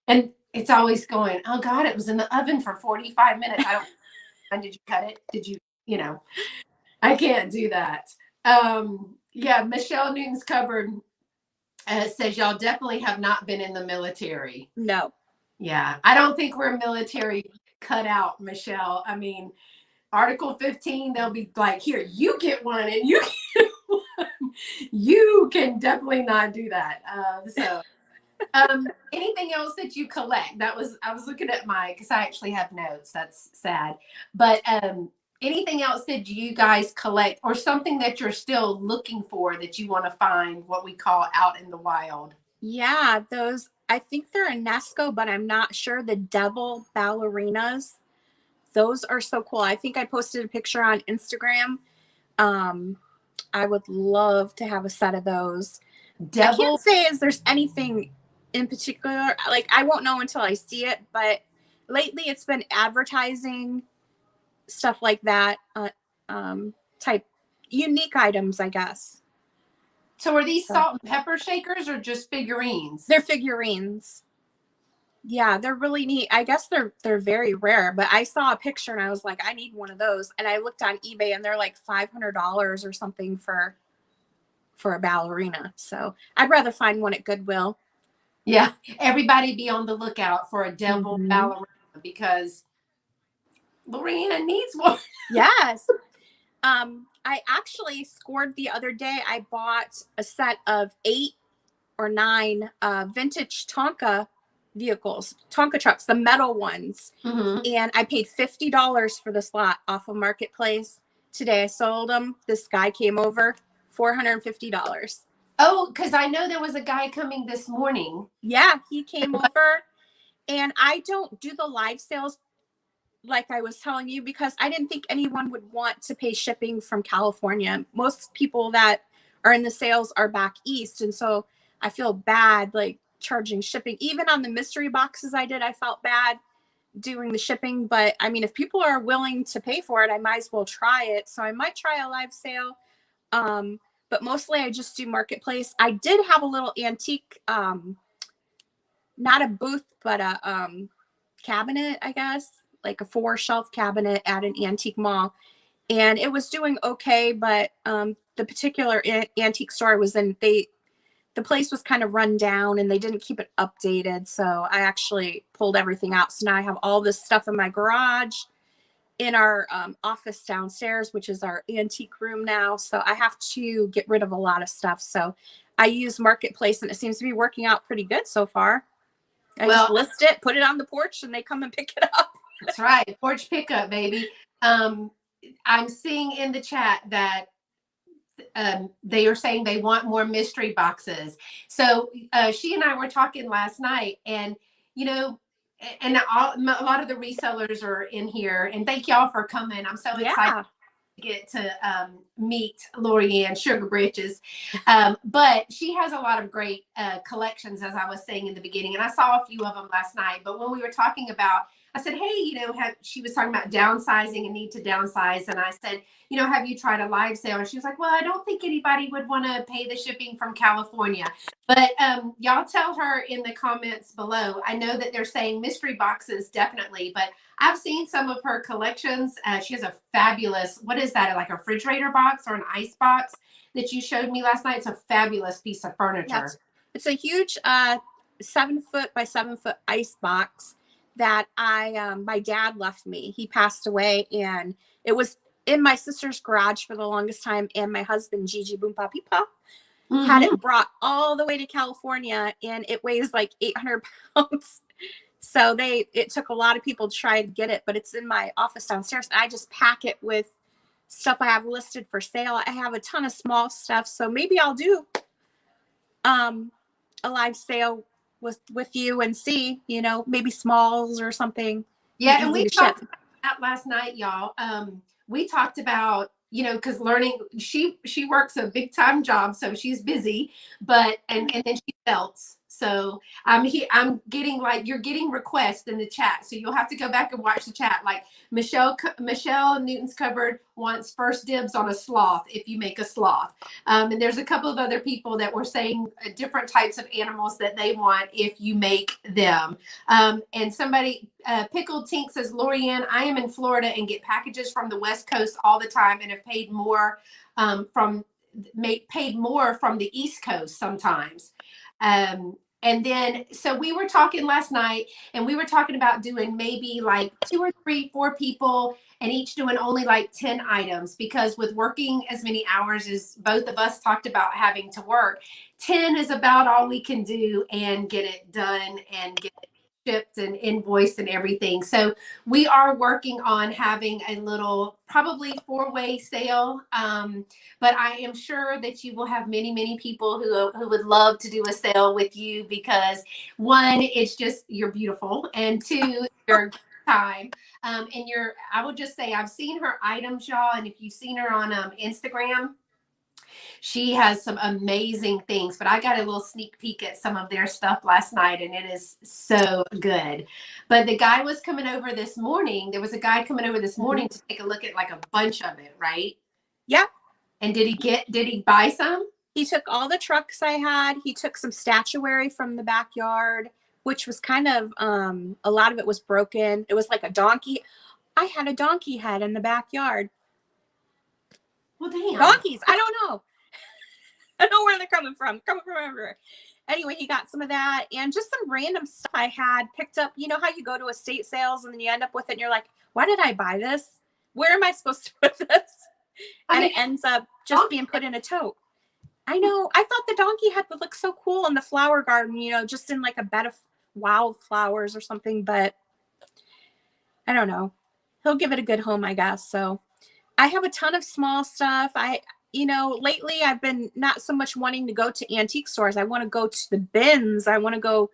And it's always going, oh God, it was in the oven for 45 minutes. When did you cut it? Did you, I can't do that. Michelle Newton's Cupboard says y'all definitely have not been in the military. No. Yeah. I don't think we're military cut out, Michelle. I mean, Article 15, they'll be like, here, you get one and you get one. You can definitely not do that. Anything else that you collect? I was looking at because I actually have notes. That's sad. But anything else that you guys collect or something that you're still looking for that you want to find what we call out in the wild? Yeah, those, I think they're UNESCO, but I'm not sure. The devil ballerinas. Those are so cool. I think I posted a picture on Instagram. I would love to have a set of those. I can't say there's anything in particular, like I won't know until I see it, but lately it's been advertising stuff like that, type unique items, I guess. So are these salt and pepper shakers or just figurines? They're figurines. Yeah, they're really neat. I guess they're very rare, but I saw a picture and I was like, I need one of those. And I looked on eBay and they're like $500 or something for a ballerina. So I'd rather find one at Goodwill. Yeah, everybody be on the lookout for a devil ballerina because Loriann needs one. Yes. I actually scored the other day. I bought a set of 8 or 9 vintage Tonka vehicles, Tonka trucks, the metal ones. Mm-hmm. And I paid $50 for this lot off of Marketplace. Today I sold them. This guy came over, $450. Oh, because I know there was a guy coming this morning. Yeah, he came over, and I don't do the live sales like I was telling you because I didn't think anyone would want to pay shipping from California. Most people that are in the sales are back east, and so I feel bad like charging shipping. Even on the mystery boxes I did, I felt bad doing the shipping. But I mean, if people are willing to pay for it, I might as well try it. So I might try a live sale. But mostly I just do Marketplace. I did have a little antique, not a booth, but a cabinet, I guess, like a 4-shelf cabinet at an antique mall. And it was doing okay, but the particular antique store I was in, the place was kind of run down and they didn't keep it updated. So I actually pulled everything out. So now I have all this stuff in my garage, in our office downstairs, which is our antique room now. So I have to get rid of a lot of stuff. So I use Marketplace and it seems to be working out pretty good so far. I just list it, put it on the porch, and they come and pick it up. That's right. Porch pickup, baby. I'm seeing in the chat that they are saying they want more mystery boxes. So she and I were talking last night, and you know, and a lot of the resellers are in here, and thank y'all for coming. I'm so excited to get to meet Loriann, Sugar Britches. But she has a lot of great collections, as I was saying in the beginning, and I saw a few of them last night. But when we were talking about, I said, hey, you know, she was talking about downsizing and need to downsize. And I said, you know, have you tried a live sale? And she was like, well, I don't think anybody would want to pay the shipping from California. But y'all tell her in the comments below. I know that they're saying mystery boxes, definitely. But I've seen some of her collections. She has a fabulous, what is that, like a refrigerator box or an ice box that you showed me last night? It's a fabulous piece of furniture. Yes. It's a huge 7-foot by 7-foot ice box that my dad left me. He passed away, and it was in my sister's garage for the longest time. And my husband, Gigi Boom Pa Pipa, had it brought all the way to California, and it weighs like 800 pounds. So it took a lot of people to try to get it, but it's in my office downstairs. And I just pack it with stuff I have listed for sale. I have a ton of small stuff. So maybe I'll do a live sale with you and see, you know, maybe smalls or something. Yeah, and we talked about that last night, y'all. We talked about, you know, because learning, she works a big time job, so she's busy, but and then she belts. So I'm getting, like, you're getting requests in the chat, so you'll have to go back and watch the chat. Like Michelle Newton's Cupboard wants first dibs on a sloth if you make a sloth, and there's a couple of other people that were saying different types of animals that they want if you make them. And somebody, Pickled Tink says, Loriann, I am in Florida and get packages from the West Coast all the time and have paid more from the East Coast sometimes. And then, so we were talking last night, and we were talking about doing maybe like 2 or 3, 4 people, and each doing only like 10 items, because with working as many hours as both of us talked about having to work, 10 is about all we can do and get it done and get it shipped and invoiced and everything. So we are working on having a little, probably 4-way sale. But I am sure that you will have many, many people who would love to do a sale with you, because 1, it's just, you're beautiful, and 2, you're time. And I would just say, I've seen her items, y'all, and if you've seen her on Instagram, she has some amazing things. But I got a little sneak peek at some of their stuff last night, and it is so good. But the guy was coming over this morning. There was a guy coming over this morning to take a look at like a bunch of it, right? Yeah. And did he buy some? He took all the trucks I had. He took some statuary from the backyard, which was kind of, a lot of it was broken. It was like a donkey. I had a donkey head in the backyard. Well, damn. Donkeys. I don't know. I don't know where they're coming from everywhere. Anyway, he got some of that and just some random stuff I had picked up. You know how you go to estate sales and then you end up with it and you're like, why did I buy this? Where am I supposed to put this? And it ends up just being put in a tote. I know. I thought the donkey head would look so cool in the flower garden, you know, just in like a bed of wildflowers or something, but I don't know. He'll give it a good home, I guess. So I have a ton of small stuff. Lately I've been not so much wanting to go to antique stores. I want to go to the bins. I want to go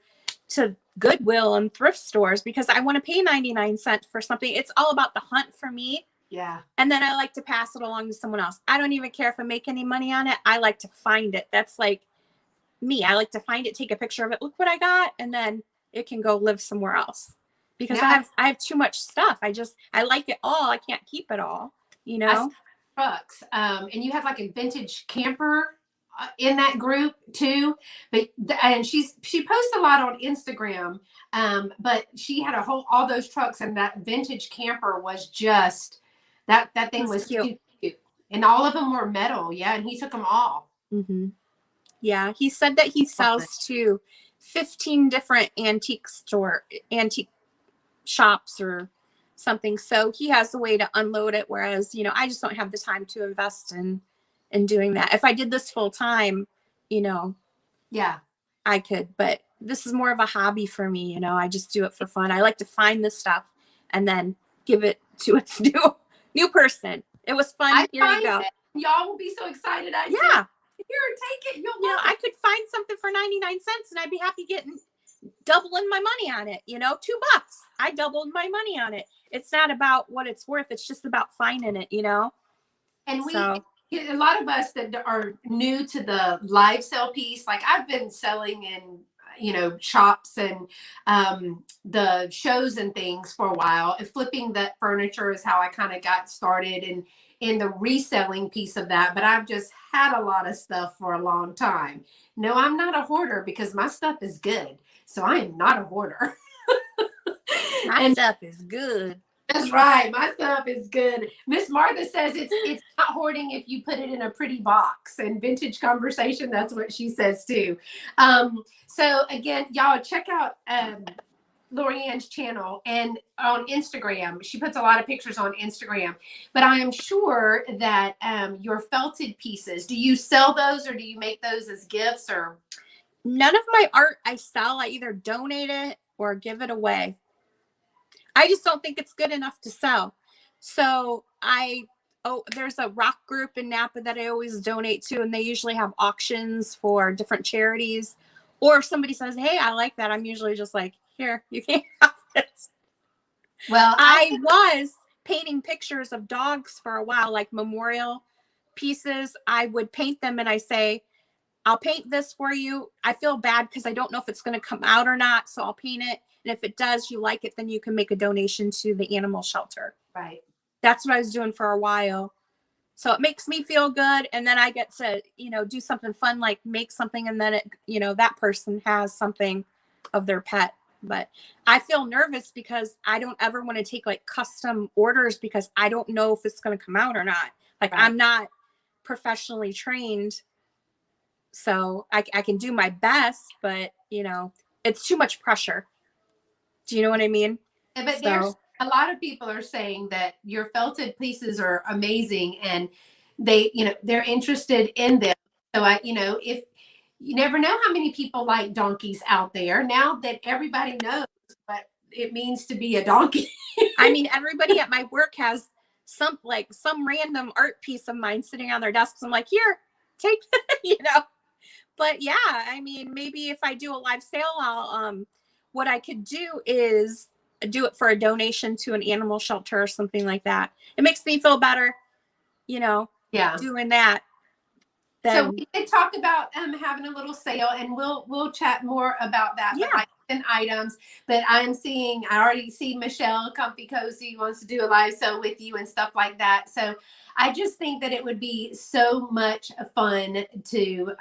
to Goodwill and thrift stores because I want to pay 99 cents for something. It's all about the hunt for me. Yeah. And then I like to pass it along to someone else. I don't even care if I make any money on it. I like to find it. That's like me. I like to find it, take a picture of it, look what I got, and then it can go live somewhere else. Because Yeah. I have too much stuff. I like it all. I can't keep it all, you know? Trucks. And you have like a vintage camper in that group too. And she posts a lot on Instagram. But she had all those trucks, and that vintage camper was just that thing was cute. And all of them were metal. Yeah. And he took them all. Mm-hmm. Yeah. He said that he sells to 15 different antique shops or something. So he has a way to unload it. Whereas, I just don't have the time to invest in doing that. If I did this full time, yeah, I could, but this is more of a hobby for me. I just do it for fun. I like to find this stuff and then give it to its new person. It was fun. Here you go. Y'all will be so excited. Yeah. Here, take it. You'll love it. I could find something for 99 cents and I'd be happy doubling my money on it. $2. I doubled my money on it. It's not about what it's worth. It's just about finding it, And a lot of us that are new to the live sell piece, like I've been selling in, shops and the shows and things for a while. And flipping that furniture is how I kind of got started in the reselling piece of that. But I've just had a lot of stuff for a long time. No, I'm not a hoarder because my stuff is good. So I am not a hoarder. My stuff is good. That's right. My stuff is good. Miss Martha says it's not hoarding if you put it in a pretty box. And Vintage Conversation, that's what she says too. So again, y'all check out Loriann's channel and on Instagram. She puts a lot of pictures on Instagram. But I am sure that your felted pieces, do you sell those or do you make those as gifts? Or none of my art I sell. I either donate it or give it away. I just don't think it's good enough to sell. So there's a rock group in Napa that I always donate to, and they usually have auctions for different charities. Or if somebody says, hey, I like that, I'm usually just like, here, you can have it. Well, I was painting pictures of dogs for a while, like memorial pieces. I would paint them and I say, I'll paint this for you. I feel bad because I don't know if it's going to come out or not. So I'll paint it. And if it does, you like it, then you can make a donation to the animal shelter. Right. That's what I was doing for a while. So it makes me feel good. And then I get to, do something fun, like make something. And then that person has something of their pet. But I feel nervous because I don't ever want to take like custom orders because I don't know if it's going to come out or not. Like right. I'm not professionally trained. So I can do my best, but it's too much pressure. Do you know what I mean? But there's a lot of people are saying that your felted pieces are amazing and they're interested in them. So if you never know how many people like donkeys out there now that everybody knows what it means to be a donkey. I mean, everybody at my work has some random art piece of mine sitting on their desks. I'm like, here, take, But yeah, I mean, maybe if I do a live sale, I'll what I could do is do it for a donation to an animal shelter or something like that. It makes me feel better, doing that. So we did talk about having a little sale, and we'll chat more about that. Yeah. And items, but I already see Michelle Comfy Cozy wants to do a live sale with you and stuff like that. So I just think that it would be so much fun to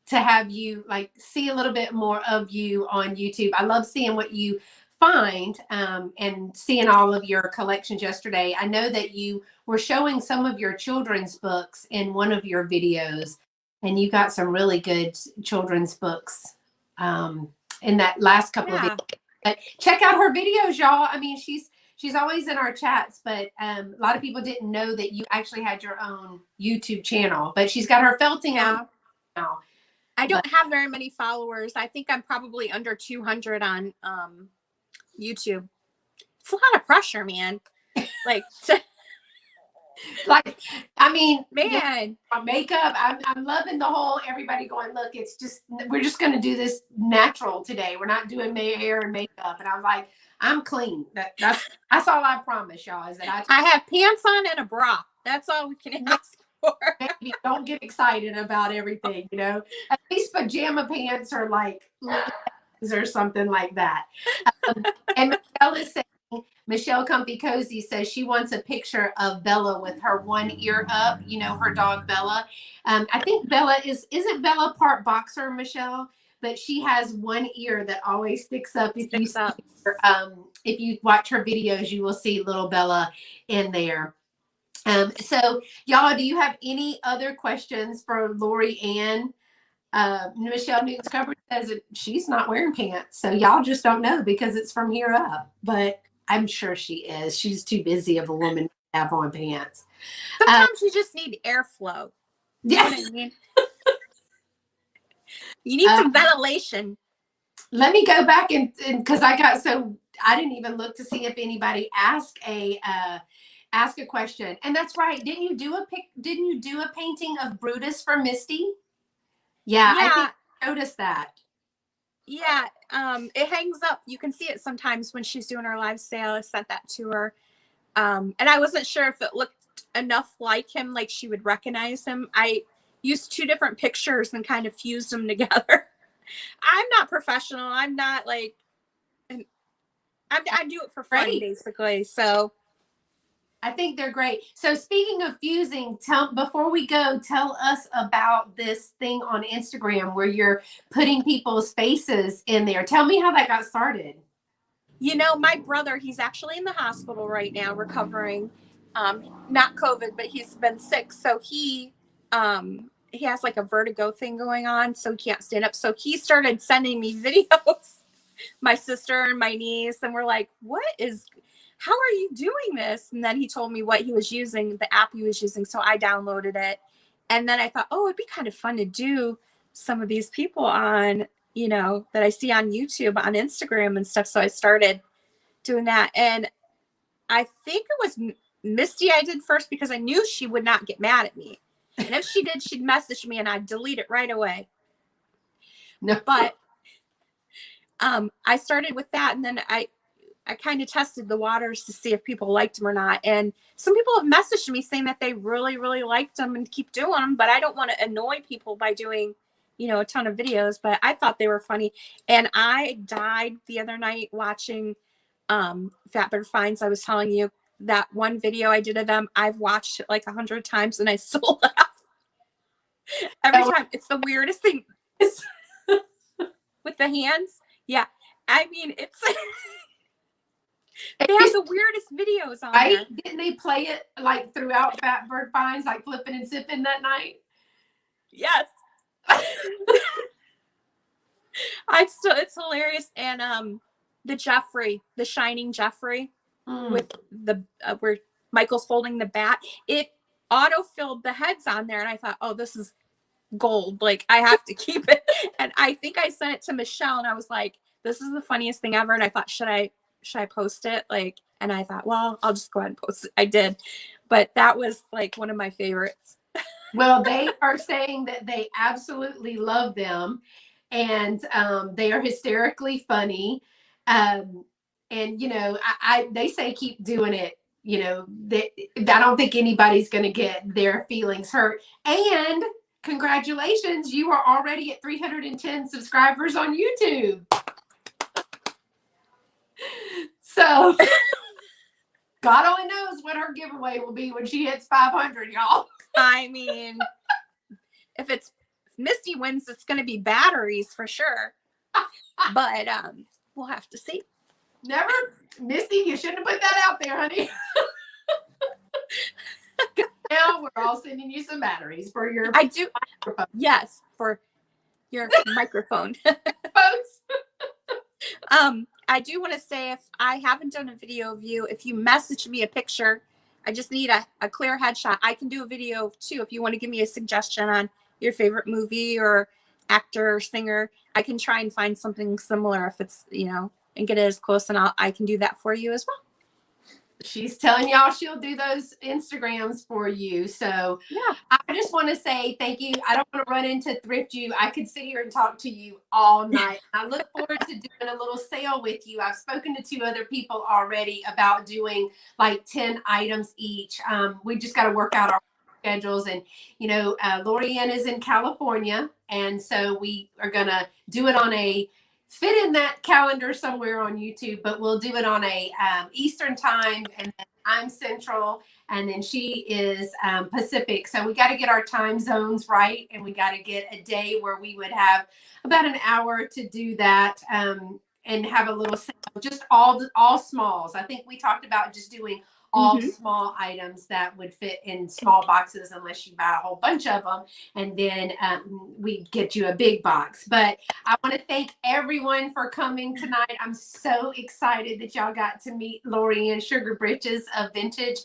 have you see a little bit more of you on YouTube. I love seeing what you find and seeing all of your collections yesterday. I know that you were showing some of your children's books in one of your videos, and you got some really good children's books in that last couple of videos. But check out her videos, y'all. I mean, she's always in our chats, but a lot of people didn't know that you actually had your own YouTube channel. But she's got her felting out now. I don't have very many followers. I think I'm probably under 200 on YouTube. It's a lot of pressure, man. Like, like, I mean, man. my makeup, I'm loving the whole everybody going, look, it's just, we're just going to do this natural today. We're not doing hair and makeup. And I'm like, I'm clean. That's all I promise y'all, is that I have pants on and a bra. That's all we can ask for. maybe don't get excited about everything, At least pajama pants are like leggings or something like that. And Michelle is saying, Michelle Comfy Cozy says she wants a picture of Bella with her one ear up, her dog Bella. I think Bella isn't Bella part boxer, Michelle, but she has one ear that always sticks up. If you watch her videos, you will see little Bella in there. So y'all, do you have any other questions for Loriann? Michelle Newton's Cupboard says that she's not wearing pants, so y'all just don't know because it's from here up, but I'm sure she is. She's too busy of a woman to have on pants. Sometimes you just need airflow. You know what I mean? You need some ventilation. Let me go back and because I didn't even look to see if anybody asked a question. And that's right. Didn't you do a painting of Brutus for Misty? Yeah. I think I noticed that. Yeah. It hangs up. You can see it sometimes when she's doing her live sale. I sent that to her. And I wasn't sure if it looked enough like him, like she would recognize him. I used 2 different pictures and kind of fused them together. I'm not professional. I'm not like, I do it for fun, basically. So I think they're great. So speaking of fusing, before we go, tell us about this thing on Instagram where you're putting people's faces in there. Tell me how that got started. My brother, he's actually in the hospital right now recovering, not COVID, but he's been sick. So he has like a vertigo thing going on, so he can't stand up. So he started sending me videos, my sister and my niece, and we're like, how are you doing this? And then he told me what he was using, the app he was using. So I downloaded it. And then I thought, it'd be kind of fun to do some of these people on, that I see on YouTube, on Instagram and stuff. So I started doing that. And I think it was Misty I did first because I knew she would not get mad at me. And if she did, she'd message me and I'd delete it right away. No. But I started with that. And then I kind of tested the waters to see if people liked them or not. And some people have messaged me saying that they really, really liked them and keep doing them. But I don't want to annoy people by doing, a ton of videos. But I thought they were funny. And I died the other night watching Fatbird Finds. I was telling you that one video I did of them. I've watched it like 100 times and I still laugh every time. It's the weirdest thing. With the hands. Yeah. I mean, it's... They have the weirdest videos on there. Didn't they play it like throughout Fatbird Finds, like flipping and sipping that night? Yes. It's hilarious. And the Shining Jeffrey with the where Michael's holding the bat, it auto-filled the heads on there, and I thought, this is gold. Like, I have to keep it. And I think I sent it to Michelle, and I was like, this is the funniest thing ever. And I thought, should I post it? Like, and I thought, well, I'll just go ahead and post it. I did. But that was like one of my favorites. Well, they are saying that they absolutely love them, and they are hysterically funny. And, they say keep doing it. I don't think anybody's going to get their feelings hurt. And congratulations, you are already at 310 subscribers on YouTube. So God only knows what her giveaway will be when she hits 500, y'all. I mean, if Misty wins, it's going to be batteries for sure. But we'll have to see. Never, Misty, you shouldn't have put that out there, honey. Now we're all sending you some batteries for your microphone. Yes, for your microphone. Folks. I do want to say, if I haven't done a video of you, if you message me a picture, I just need a clear headshot. I can do a video too if you want to give me a suggestion on your favorite movie or actor or singer, I can try and find something similar if it's, you know, and get it as close, and I can do that for you as well. She's telling y'all she'll do those Instagrams for you. So Yeah. I just want to say thank you. I don't want to run into Thrift You. I could sit here and talk to you all night. I look forward to doing a little sale with you. I've spoken to 2 other people already about doing like 10 items each. We just got to work out our schedules. And, you know, Loriann is in California. And so we are going to do it on a fit in that calendar somewhere on YouTube, but we'll do it on a Eastern time, and then I'm Central, and then she is Pacific. So we got to get our time zones right, and we got to get a day where we would have about an hour to do that, and have a little sale, just all smalls. I think we talked about just doing all small items that would fit in small boxes unless you buy a whole bunch of them, and then we get you a big box. But I want to thank everyone for coming tonight. I'm so excited that y'all got to meet Loriann Sugar Britches of Vintage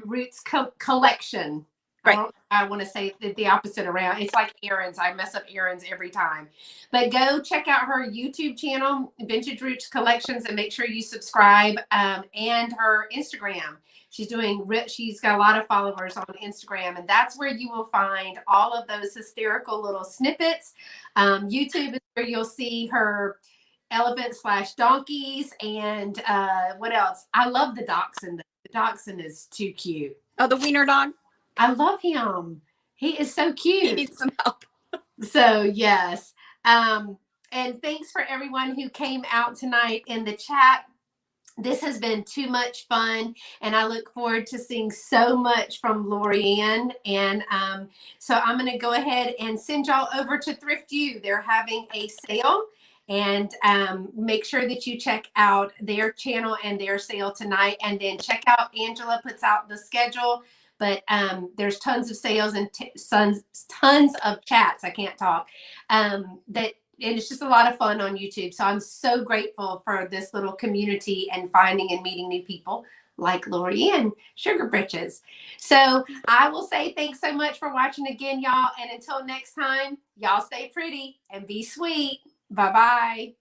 Roots Collection. Right. I want to say the opposite around. It's like errands. I mess up errands every time. But go check out her YouTube channel, Vintage Roots Collections, and make sure you subscribe, and her Instagram. She's got a lot of followers on Instagram, and that's where you will find all of those hysterical little snippets. YouTube is where you'll see her elephant/donkeys, and what else? I love the dachshund. The dachshund is too cute. Oh, the wiener dog. I love him. He is so cute. He needs some help. So yes. And thanks for everyone who came out tonight in the chat. This has been too much fun, and I look forward to seeing so much from Loriann. And so I'm going to go ahead and send y'all over to Thrift You. They're having a sale, and make sure that you check out their channel and their sale tonight, and then check out Angela puts out the schedule. But there's tons of sales and tons of chats. I can't talk. And it's just a lot of fun on YouTube. So I'm so grateful for this little community and finding and meeting new people like Loriann Sugar Britches. So I will say thanks so much for watching again, y'all. And until next time, y'all stay pretty and be sweet. Bye-bye.